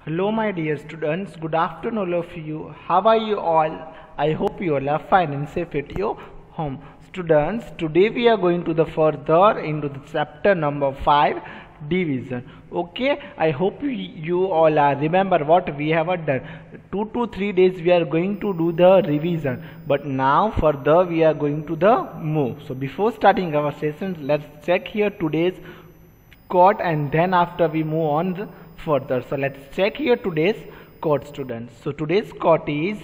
Hello, my dear students. Good afternoon, all of you. How are you all? I hope you all are fine and safe at your home. Students, today we are going to the further into the chapter number 5, division. Okay, I hope you all are remember what we have done. 2 to 3 days we are going to do the revision, but now further we are going to the move. So before starting our sessions, let's check here today's quote and then after we move on further. So let's check here today's quote, students. So today's quote is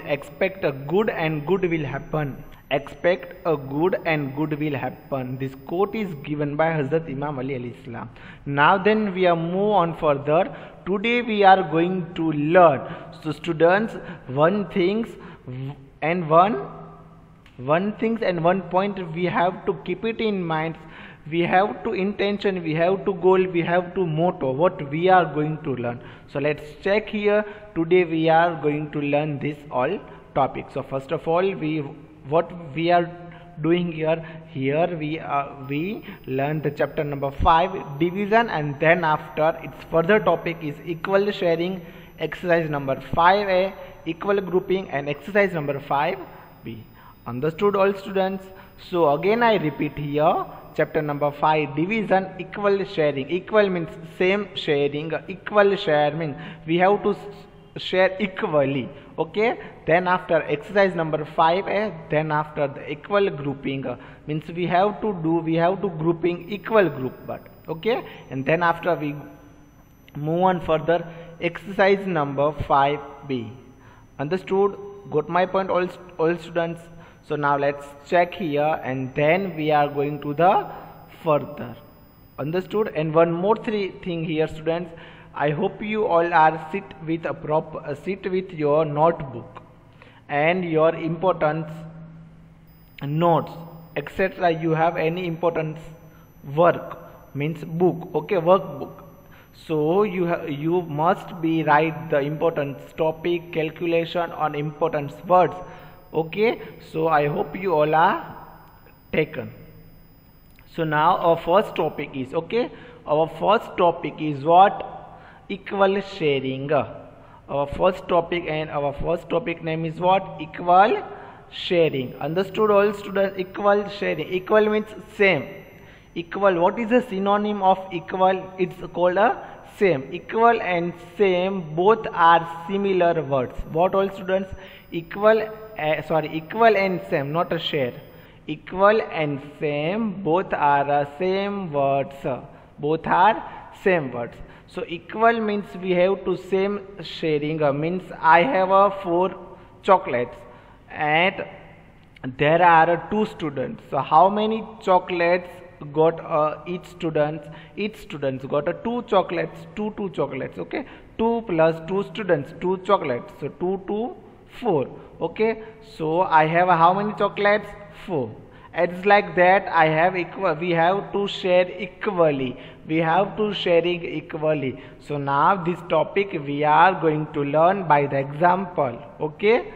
expect a good and good will happen. Expect a good and good will happen. This quote is given by Hazrat Imam Ali alayhi salam. Now then we are move on further. Today we are going to learn. So students, one things and one point we have to keep it in mind. We have to intention, we have to goal, we have to motto what we are going to learn. So let's check here. Today we are going to learn this all topics. So first of all, what we are doing here we learn the chapter number 5, division, and then after its further topic is equal sharing, exercise number 5a, equal grouping, and exercise number 5b. Understood all students? So again I repeat here, chapter number 5, division, equal sharing. Equal means same, sharing, equal share means we have to share equally. Okay, then after exercise number 5a, then after the equal grouping means we have to grouping equal group, but okay, and then after we move on further, exercise number 5b. Understood? Got my point all students? So now let's check here and then we are going to the further. Understood? And one more thing here, students. I hope you all are sit with your notebook and your important notes, etc. You have any important work means book, okay, workbook. So you must be write the important topic, calculation on important words. Okay, so I hope you all are taken. So now our first topic is, okay, our first topic is what? Equal sharing. Our first topic and our first topic name is what? Equal sharing. Understood all students? Equal sharing. Equal means same. Equal, what is the synonym of equal? It's called a same. Equal and same both are similar words. What all students? Equal and same, not a share. Equal and same both are same words. Both are same words. So equal means we have to same sharing, means I have 4 chocolates and there are 2 students. So how many chocolates got each student got 2 chocolates, 2 chocolates, okay, 2 plus 2 students, 2 chocolates, so 2 to 4. Okay, so I have how many chocolates? 4. It's like that. I have equal, we have to share equally, we have to sharing equally. So now this topic we are going to learn by the example. Okay,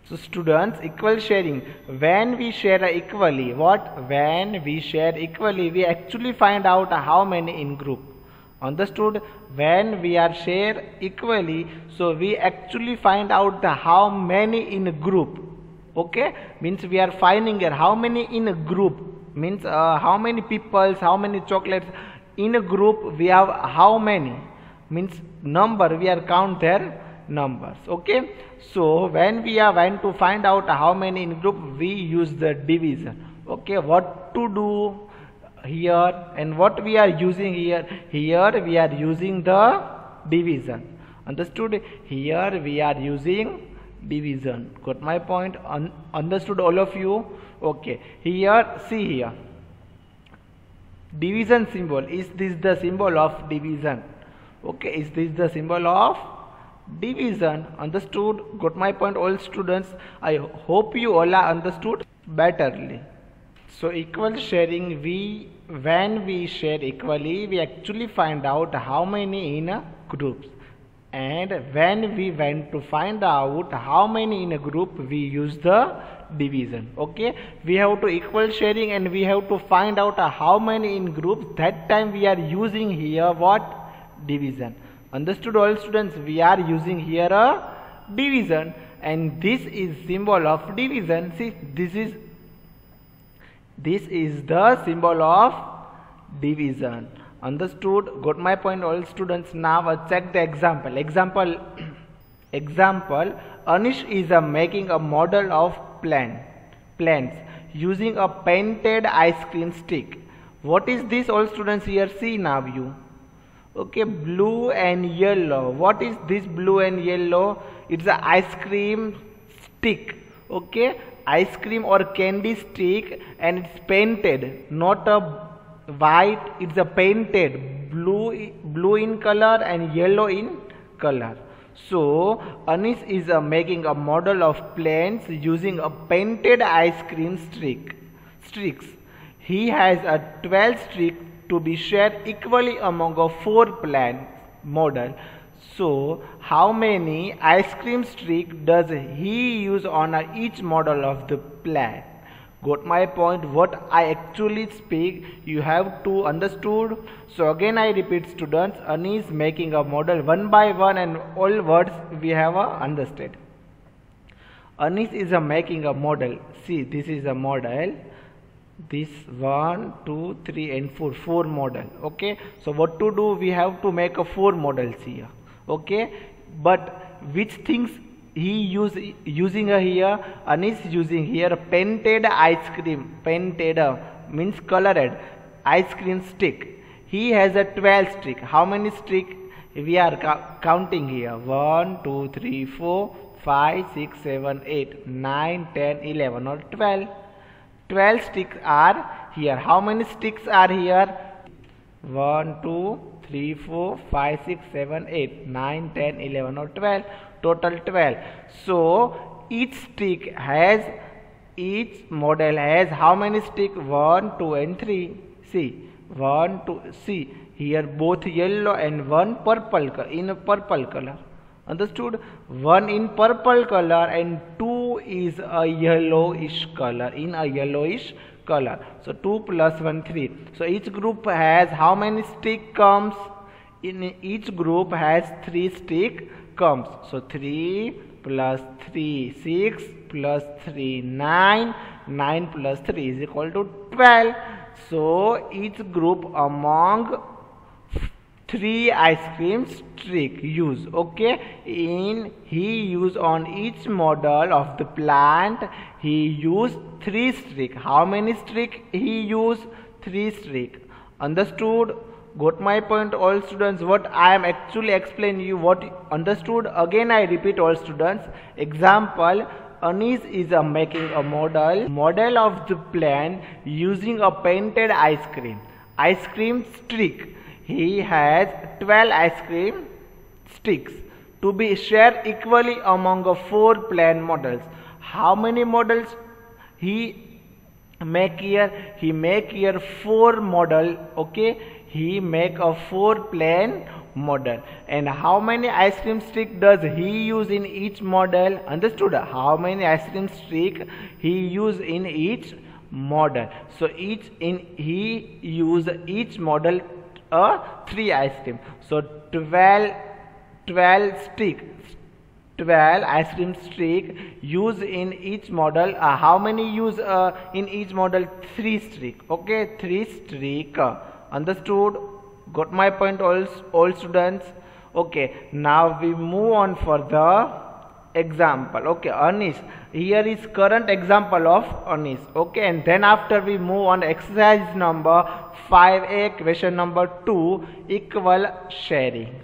so students, equal sharing, when we share equally, when we share equally, we actually find out how many in group. Understood? When we are share equally, so we actually find out the how many in a group. Okay, means we are finding here how many in a group, means how many peoples, how many chocolates in a group we have, how many means number, we are count their numbers. Okay, so when we are going to find out how many in group, we use the division. Okay, what to do here and what we are using here we are using the division. Understood? Here we are using division. Got my point? Understood all of you? Okay, here see here, division symbol, is this the symbol of division? Okay, is this the symbol of division? Understood? Got my point all students? I hope you all are understood betterly. So equal sharing, when we share equally, we actually find out how many in groups, and when we went to find out how many in a group, we use the division. Okay, we have to equal sharing and we have to find out how many in groups. That time we are using here what? Division. Understood all students? We are using here a division, and this is symbol of division. See, this is the symbol of division. Understood? Got my point all students? Now check the example. Example Anish is making a model of plants using a painted ice cream stick. What is this all students? Here see now you. Okay, blue and yellow. What is this blue and yellow? It's a ice cream stick. Okay, ice cream or candy stick, and it's painted, not a white. It's a painted blue in color and yellow in color. So Anish is making a model of plants using a painted ice cream sticks. He has a 12 sticks to be shared equally among a 4 plant model. So how many ice cream sticks does he use on each model of the plant? Got my point? What I actually speak, you have to understood. So again I repeat students, Anish making a model one by one, and all words we have understood. Anish is making a model. See, this is a model. This 1, 2, 3 and 4 model. Okay, so what to do? We have to make a 4 models here. Okay, but which things he using here? Anish using here painted ice cream. Painted means colored ice cream stick. He has a 12 stick. How many stick we are counting here? 1, 2, 3, 4, 5, 6, 7, 8, 9, 10, 11 or 12. 12 sticks are here. How many sticks are here? 1, 2, 3, 4, 5, 6, 7, 8, 9, 10, 11 or 12. Total 12. So each model has how many sticks? 1, 2 and 3. See, 1, 2. See here both yellow and one purple in a purple color. Understood? One in purple color and 2 is a yellowish color, in a yellowish color. So 2 plus 1, 3. So each group has how many stick comes? In each group has 3 stick comes. So 3 plus 3, 6 plus 3, 9. 9 plus 3 is equal to 12. So each group among 3 ice cream stick use. Okay, he use on each model of the plant, he use 3 stick. How many stick he use? 3 stick. Understood? Got my point all students? What I am actually explaining you, what understood? Again I repeat all students. Example, Anish is making a model of the plant using a painted ice cream stick. He has 12 ice cream sticks to be shared equally among 4 plant models. How many models he make here? He make here 4 model. Okay, he make a 4 plant model. And how many ice cream stick does he use in each model? Understood? How many ice cream stick he use in each model? So he use each model 3 ice cream. So 12 ice cream stick use in each model. How many use in each model? 3 stick. Okay, 3 stick. Understood? Got my point all students? Okay, now we move on for the example. Okay, Anish, here is current example of Anish. Okay, and then after we move on exercise number 5a, question number 2, equal sharing.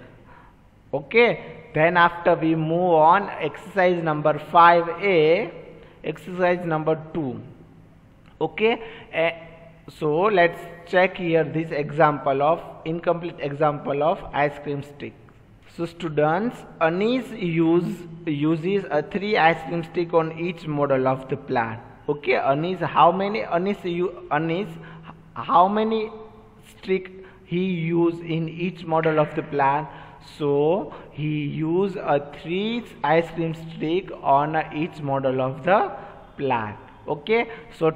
Okay, then after we move on exercise number 5a, exercise number 2. Okay, so let's check here this example of incomplete example of ice cream stick. So students, Anish uses a 3 ice cream stick on each model of the plant. Okay, Anish, how many stick he use in each model of the plant? So he use a 3 ice cream stick on each model of the plant. Okay, so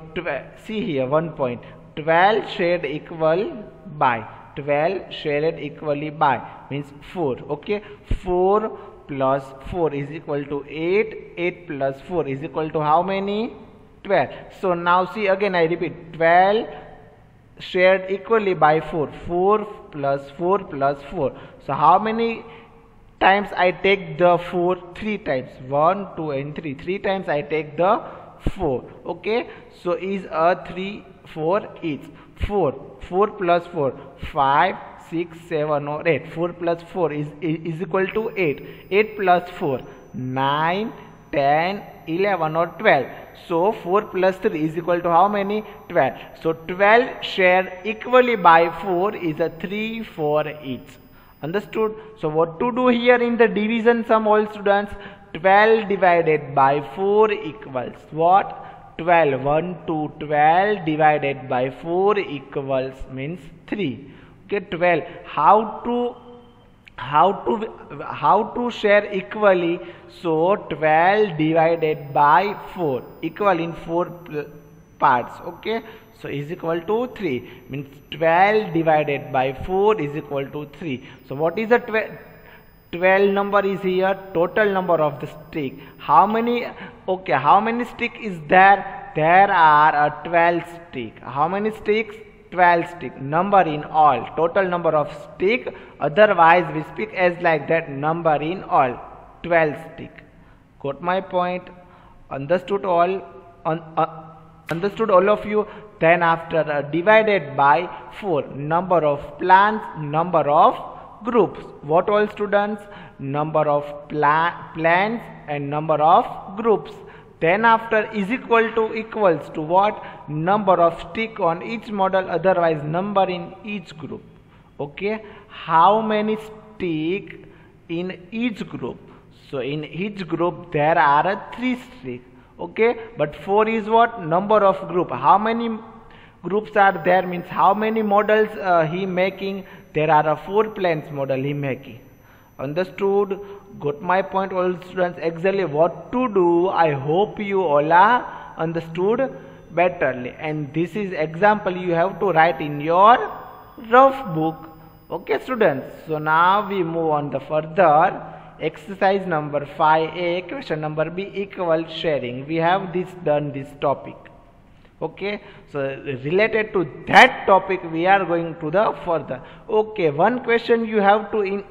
see here one point, 12 shared equal by 12 shared equally by means 4. Okay, 4 plus 4 is equal to 8. 8 plus 4 is equal to how many? 12. So now see again, I repeat, 12 shared equally by 4. 4 plus 4 plus 4. So how many times I take the 4? 3 times. 1, 2 and 3. 3 times I take the 4. Okay, so is a 3, 4 each. 4 plus 4, 5, 6, 7 or 8. 4 plus 4 is equal to 8. 8 plus 4, 9, 10, 11 or 12. So 4 plus 3 is equal to how many? 12. So 12 shared equally by 4 is a 3 for each. Understood? So what to do here in the division sum, all students? 12 divided by 4 equals what? 12. 1 to 12 divided by 4 equals means 3. Okay, 12. How to share equally? So 12 divided by 4 equal in 4 parts. Okay, so is equal to 3, means 12 divided by 4 is equal to 3. So what is the 12 number is here? Total number of the stick. How many? Okay, how many stick is there? There are 12 stick. How many sticks? 12 stick. Number in all. Total number of stick. Otherwise we speak as like that, number in all. 12 stick. Got my point? Understood all? Understood all of you? Then after divided by 4, number of plants, number of groups. What all students? Number of plants and number of groups. Then after is equal to equals to what? Number of stick on each model, otherwise number in each group. Okay, how many stick in each group? So in each group there are 3 stick. Okay, but 4 is what? Number of group. How many groups are there? Means how many models he making? There are 4 plants model he making. Understood? Got my point, all students? Exactly what to do. I hope you all are understood betterly. And this is example you have to write in your rough book. Okay, students. So now we move on the further. Exercise number 5a, question number B, equal sharing. We have done this topic. Okay, so related to that topic we are going to the further. Okay, one question you have to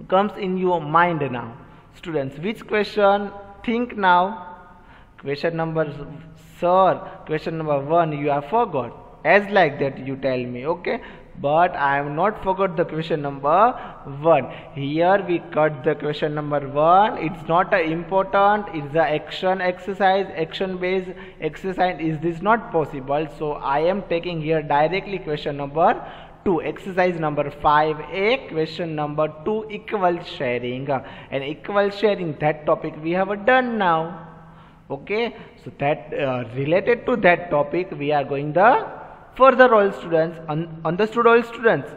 comes in your mind now, students. Which question? Think now. Question number, sir, question number 1 you have forgot. As like that you tell me. Okay, but I have not forgot the question number 1. Here we cut the question number 1. It's not important. It's the action exercise, action based exercise. Is this not possible? So I am taking here directly question number 2, exercise number 5a, question number 2, equal sharing. And equal sharing, that topic we have done now. Okay, so that related to that topic we are going the further, all students. Understood all students?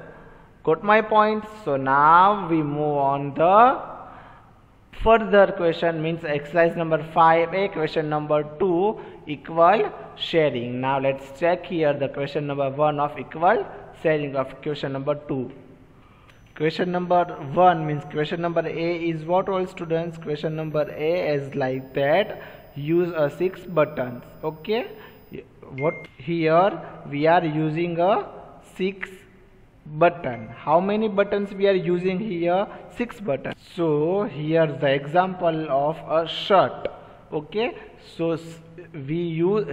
Got my point? So now we move on the further question, means exercise number 5a, question number 2, equal sharing. Now let's check here the question number 1 of equal sharing of question number 2. Question number 1 means question number A is what, all students? Question number A is like that, use a 6 buttons. Okay, what here we are using a 6 button. How many buttons we are using here? 6 buttons. So here the example of a shirt. Okay, so we use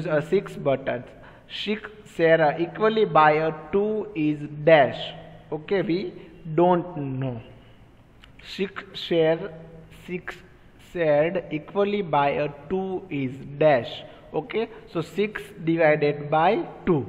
a 6 buttons. 6 share equally by a 2 is dash. Okay, we don't know. 6 shared equally by a 2 is dash. Okay, so 6 divided by 2.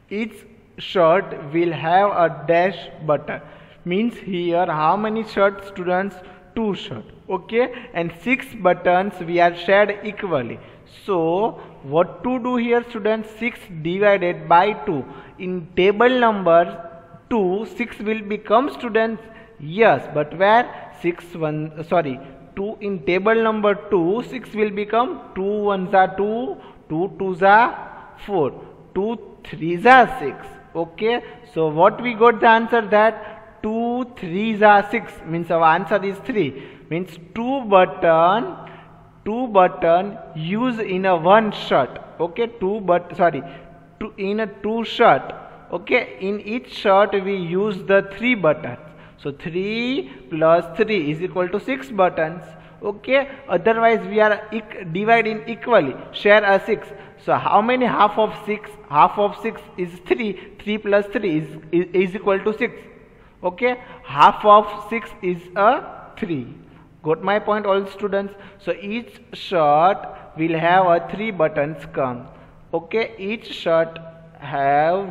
Each shirt will have a dash button. Means here how many shirts, students? 2 shirts. Okay, and 6 buttons we are shared equally. So what to do here, students? 6 divided by 2. In table number 2, 6 will become, students? Yes, but where 2 in table number 2, 6 will become 2 1s are 2, 2 2s are 4, 2 3s are 6. Okay, so what we got the answer, that 2 3s are 6, means our answer is 3, means two button use in a one shirt. Okay, in a two shirt. Okay, in each shirt we use the 3 buttons. So 3 plus 3 is equal to 6 buttons. Okay, otherwise we are dividing equally, share a 6. So how many half of 6? Half of 6 is 3. 3 plus 3 is equal to 6. Okay, half of 6 is a 3. Got my point, all students? So each shirt will have a 3 buttons come. Okay, each shirt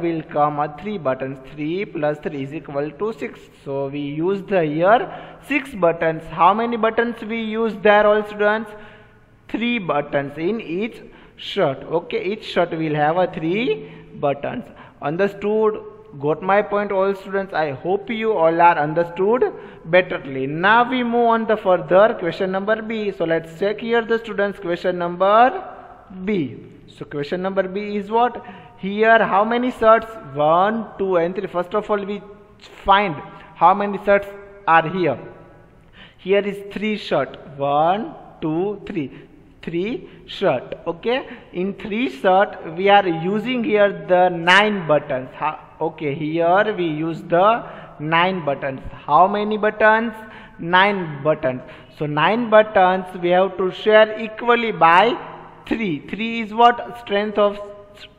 will come a 3 buttons. 3 plus 3 is equal to 6. So we use the here 6 buttons. How many buttons we use there, all students? 3 buttons in each shirt. Okay, each shirt will have a 3 buttons. Understood? Got my point, all students? I hope you all are understood betterly. Now we move on the further question number B. So let's check here the students, question number B. So question number B is what? Here how many shirts? 1, 2 and 3. First of all we find how many shirts are here. Here is 3 shirt. 1, 2, 3. 3 shirt. Okay, in 3 shirt we are using here the 9 buttons. Okay, here we use the 9 buttons. How many buttons? 9 buttons. So 9 buttons we have to share equally by 3. 3 is what? Strength of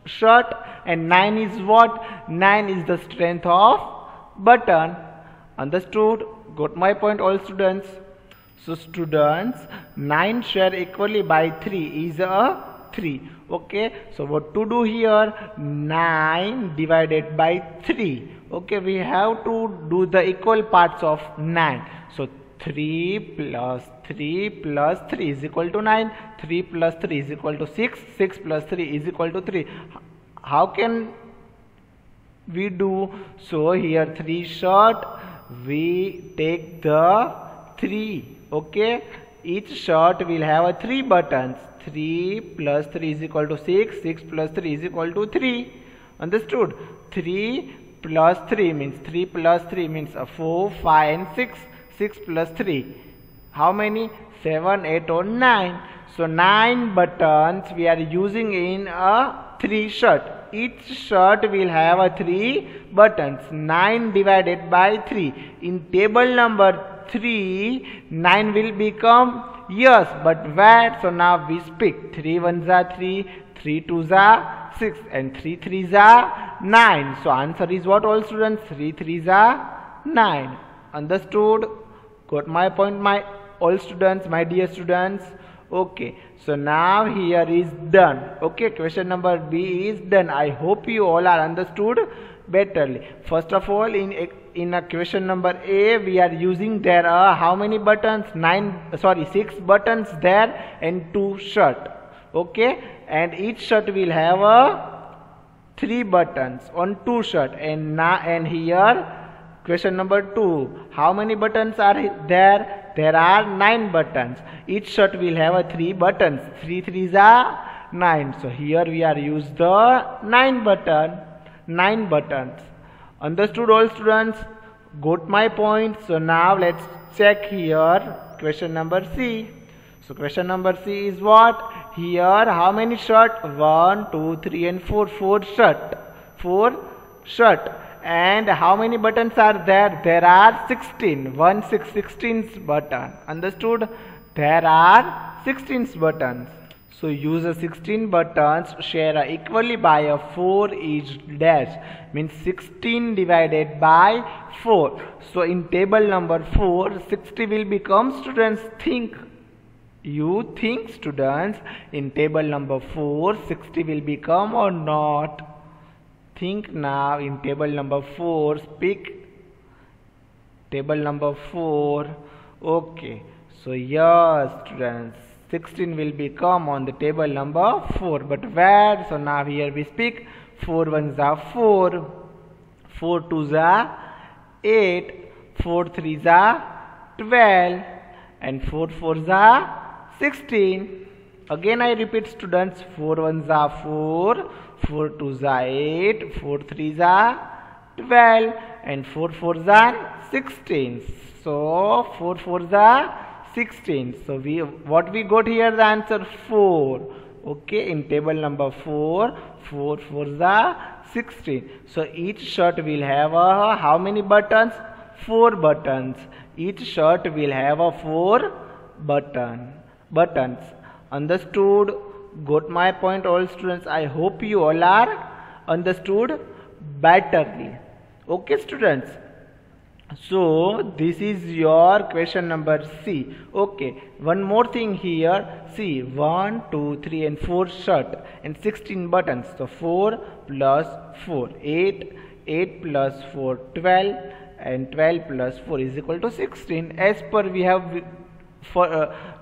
shirt, and 9 is what? 9 is the strength of button. Understood? Got my point, all students? So students, 9 share equally by 3 is a 3. Okay, so what to do here? 9 divided by 3. Okay, we have to do the equal parts of 9. So 3 plus 3 plus 3 is equal to 9. 3 plus 3 is equal to 6. 6 plus 3 is equal to 3. How can we do? So here 3 short, we take the 3. Okay, each shirt will have a 3 buttons. 3 plus 3 is equal to 6. 6 plus 3 is equal to 3. Understood? 3 plus 3 means 3 plus 3 means 4, 5 and 6. 6 plus 3. How many? 7, 8 or 9. So 9 buttons we are using in a 3 shirt. Each shirt will have a 3 buttons. 9 divided by 3. In table number 3, 9 will become yes, but where? So now we speak. 3 ones are 3, 3 twos are 6 and 3 threes are 9. So answer is what, all students? 3 threes are 9. Understood? Got my point, my all students, my dear students? Okay, so now here is done. Okay, question number B is done. I hope you all are understood betterly. First of all, in a question number A, we are using there are how many buttons? 6 buttons there and 2 shirt. Okay, and each shirt will have a 3 buttons on 2 shirt. And here question number 2, how many buttons are there? There are 9 buttons. Each shirt will have a 3 buttons. 3 threes are 9. So here we are use the 9 buttons. Understood, all students? Got my point? So now let's check here question number C. So question number C is what? Here how many shirt? 1, 2, 3 and 4. 4 shirt. 4 shirt. And how many buttons are there? There are 16. 1, 6, 16 button. Understood? There are 16 buttons. So use a 16 buttons, share equally by a 4 each dash. Means 16 divided by 4. So in table number 4, 60 will become, students, think. You think, students, in table number 4, 60 will become or not? Think now in table number 4, speak. Table number 4. Okay, so yes, students, 16 will become on the table number 4. But where? So now here we speak. 4 ones are 4. 4 twos are 8. 4 threes are 12. And 4 fours are 16. Again I repeat, students, 4 ones are 4. 4 2s are 8, 4 3s are 12, and 4 4s are 16. So 4 4s are 16. So what we got here, the answer 4. Okay, in table number 4, 4 4s are 16. So each shirt will have how many buttons? 4 buttons. Each shirt will have 4 buttons. Understood? Got my point, all students? I hope you all are understood betterly. Okay, students. So this is your question number C. Okay, one more thing here. See, 1 2 3 and 4 shirt and 16 buttons. So 4 plus 4 8, 8 plus 4 12, and 12 plus 4 is equal to 16. As per we have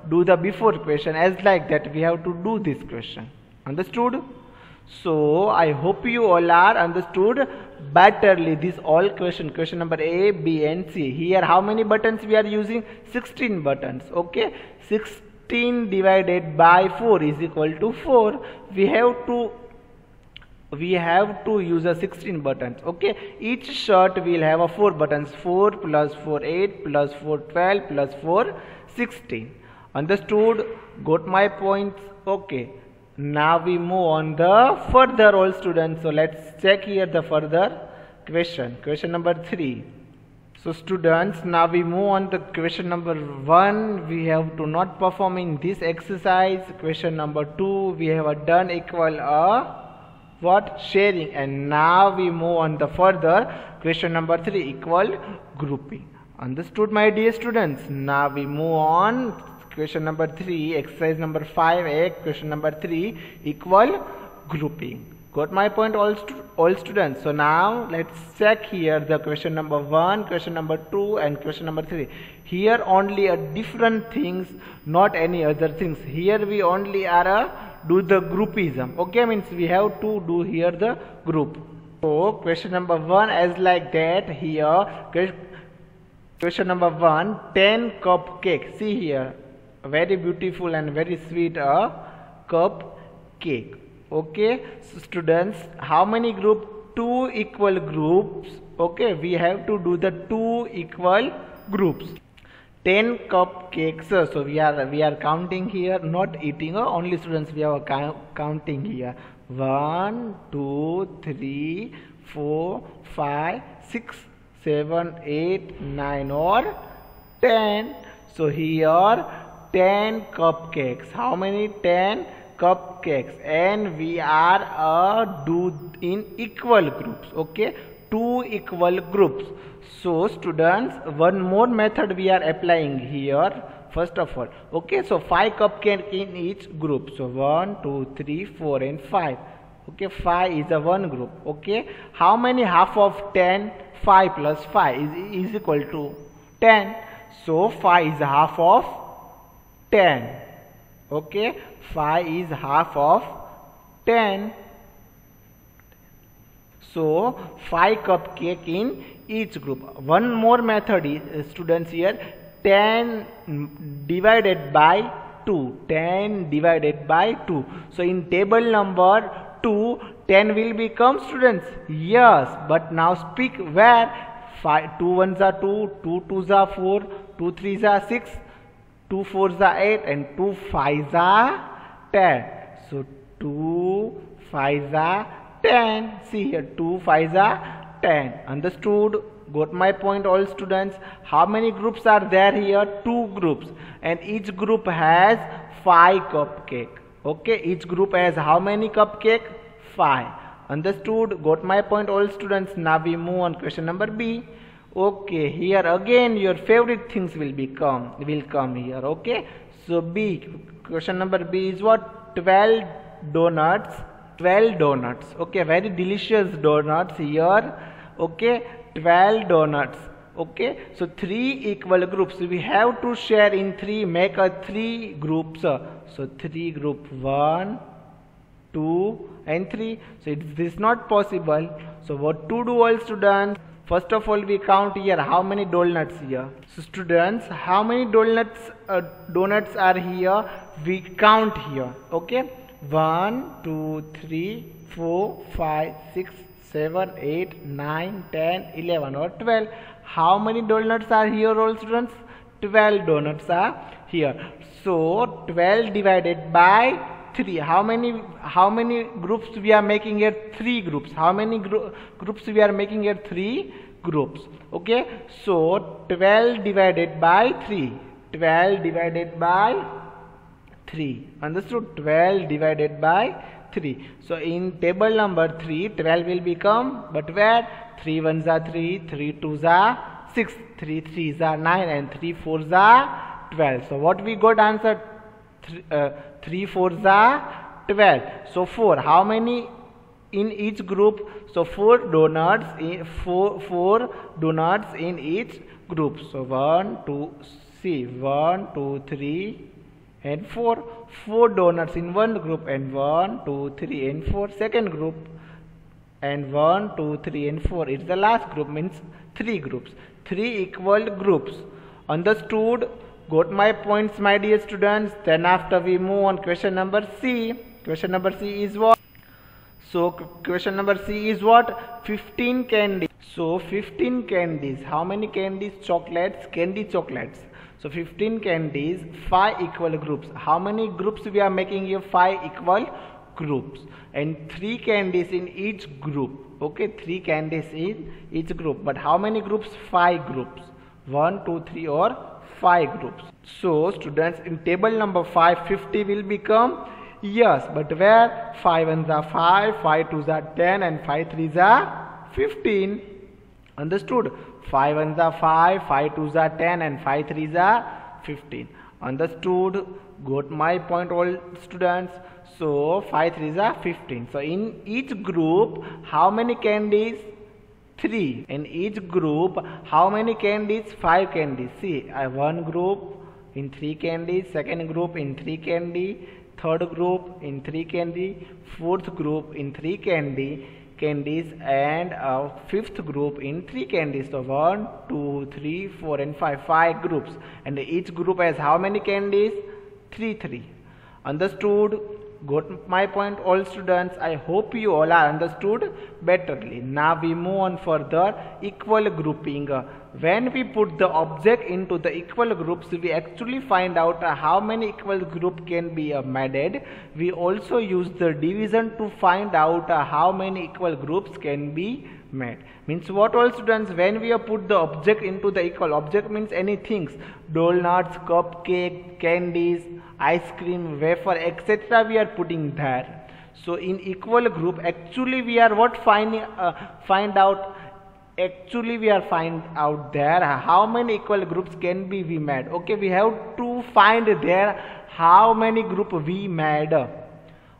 do the before question, as like that we have to do this question. Understood? So I hope you all are understood betterly this all question number A, B and C. Here how many buttons we are using? 16 buttons. Okay, 16 divided by 4 is equal to 4. We have to use a 16 buttons. Okay, each shirt will have 4 buttons. 4 plus 4 8 plus 4 12 plus 4 16. Understood? Got my points? Okay. Now we move on the further, all students. So let's check here the further question. Question number 3. So students, now we move on to question number 1. We have to not perform in this exercise. Question number 2, we have done equal what? Sharing. And now we move on the further question number 3, equal grouping. Understood, my dear students? Now we move on. Question number 3, exercise number 5a, question number 3, equal grouping. Got my point, all students? So now let's check here the question number 1, question number 2 and question number 3. Here only different things, not any other things. Here we only are do the groupism. Okay, means we have to do here the group. So question number 1 as like that. Here question number 1, 10 cupcake. See here, very beautiful and very sweet cupcake. Okay, so students, how many groups? 2 equal groups. Okay, we have to do the 2 equal groups. 10 cupcakes. So we are counting here, not eating. Only students we are counting here. 1 2 3 4 5 6 7 8 9 or 10. So here 10 cupcakes. How many? 10 cupcakes. And we are do in equal groups. Okay, 2 equal groups. So students, one more method we are applying here. First of all, okay, so 5 cupcakes in each group. So 1 2 3 4 and 5. Okay, 5 is a one group. Okay, how many half of 10? 5 plus 5 is equal to 10. So 5 is half of 10. Okay, 5 is half of 10. So 5 cupcake in each group. One more method is, students, here 10 divided by 2. 10 divided by 2. So in table number 2, 10 will become, students? Yes, but now speak where? 5, 2 1s are 2, 2 2s are 4, 2 3s are 6, 2 4s are 8 and 2 5s are 10. So 2 5s are 10. See here, 2 5s are 10. Understood? Got my point, all students? How many groups are there here? 2 groups, and each group has 5 cupcake. Okay, each group has how many cupcake? 5. Understood? Got my point, all students? Now we move on question number B. Okay, here again your favorite things will come here. Okay, so B, question number B is what? 12 donuts. 12 donuts. Okay, very delicious donuts here. Okay, 12 donuts. Okay, so 3 equal groups. We have to share in 3, make a 3 groups. So 3 group, 1 2 and 3. So it is not possible. So what to do, all students? First of all, we count here how many donuts here. So students, how many donuts are here? We count here. Okay, 1 2 3 4, 5, 6, 7, 8, 9, 10, 11 or 12. How many donuts are here, all students? 12 donuts are here. So 12 divided by 3. How many groups we are making here? 3 groups. How many groups we are making here? 3 groups. Okay. So 12 divided by 3. 12 divided by 3. Understood? 12 divided by 3. So in table number 3, 12 will become, but where? 3 ones are 3, 3 twos are 6, 3 threes are 9, and 3 fours are 12. So what we got answer? 3 fours are 12. So 4. How many in each group? So 4 donuts in 4 donuts in each group. So 1, 2, 3 and 4. 4 donuts in one group, and 1, 2, 3 and 4 second group, and 1, 2, 3 and 4 it's the last group, means 3 groups. 3 equal groups. Understood? Got my points, my dear students? Then after we move on question number C. Question number C is what? So question number C is what? 15 candies. So 15 candies. How many candies? Chocolates, candy chocolates. So 15 candies, 5 equal groups. How many groups we are making here? 5 equal groups, and 3 candies in each group. Okay, 3 candies in each group. But how many groups? 5 groups. 1, 2, 3 or 5 groups. So students, in table number 5, 50 will become, yes, but where? 5 ones are 5, 5 twos are 10, and 5 threes are 15. Understood? 5 ones are 5, 5 twos are 10, and 5 threes are 15. Understood? Got my point, all students? So 5 threes are 15. So in each group, how many candies? 3. In each group, how many candies? 5 candies. See, I have one group in 3 candies, second group in 3 candy, third group in 3 candy, fourth group in 3 candies, and a fifth group in 3 candies. So 1, 2, 3, 4 and 5 groups, and each group has how many candies? 3. Understood? Got my point, all students? I hope you all are understood betterly. Now we move on further. Equal grouping. When we put the object into the equal groups, we actually find out how many equal group can be made. We also use the division to find out how many equal groups can be made. Means what, all students? When we put the object into the equal, object means anything, donuts, cupcake, candies, ice cream, wafer, etc. we are putting there. So in equal group, actually we are what find out? Actually we are find out there how many equal groups can be we made. Okay, we have to find there how many group we made.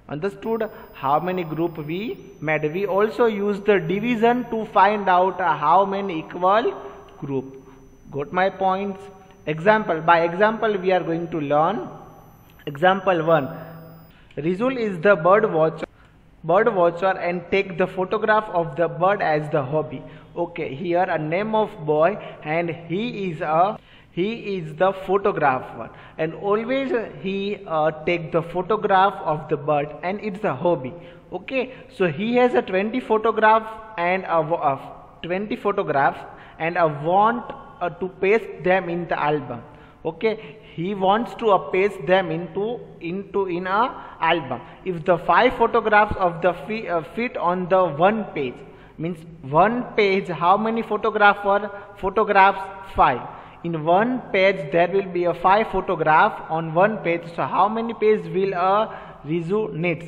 Understood? How many group we made. We also use the division to find out how many equal group. Got my points? Example. By example we are going to learn. Example 1. Rizul is the bird watcher and take the photograph of the bird as the hobby. Okay, here a name of boy, and he is the photographer, and always he take the photograph of the bird, and it's a hobby. Okay, so he has a 20 photographs and a 20 photographs, and I want to paste them in the album. Okay, he wants to paste them in a album. If the 5 photographs of the fit on the one page, means one page, how many photographs? 5. In one page there will be a 5 photograph on one page. So how many pages will Rizul needs?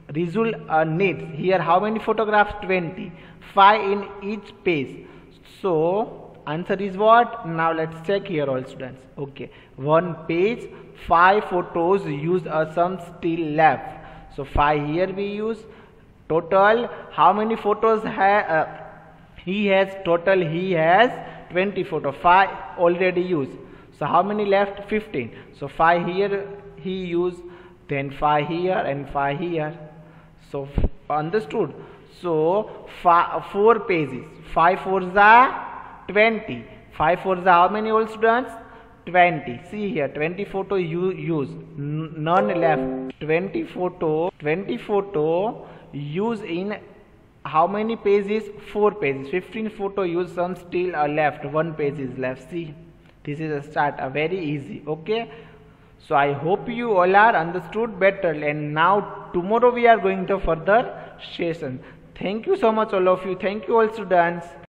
Rizul needs here how many photographs? 20. 5 in each page. So answer is what? Now let's check here, all students. Okay, one page, 5 photos, use some still left. So 5 here we use. Total how many photos he has? Total he has 20 photos. 5 already used. So how many left? 15. So 5 here he used, then 5 here and 5 here. So understood? So 4 pages. 5 4s are 20. 5 4s are how many, old students? 20. See here, 20 photo you use, none left. 20 photo use in how many pages? 4 pages. 15 photo use, some still are left, 1 page is left. See, this is a start, a very easy. Okay, so I hope you all are understood better, and now tomorrow we are going to further session. Thank you so much all of you. Thank you all students.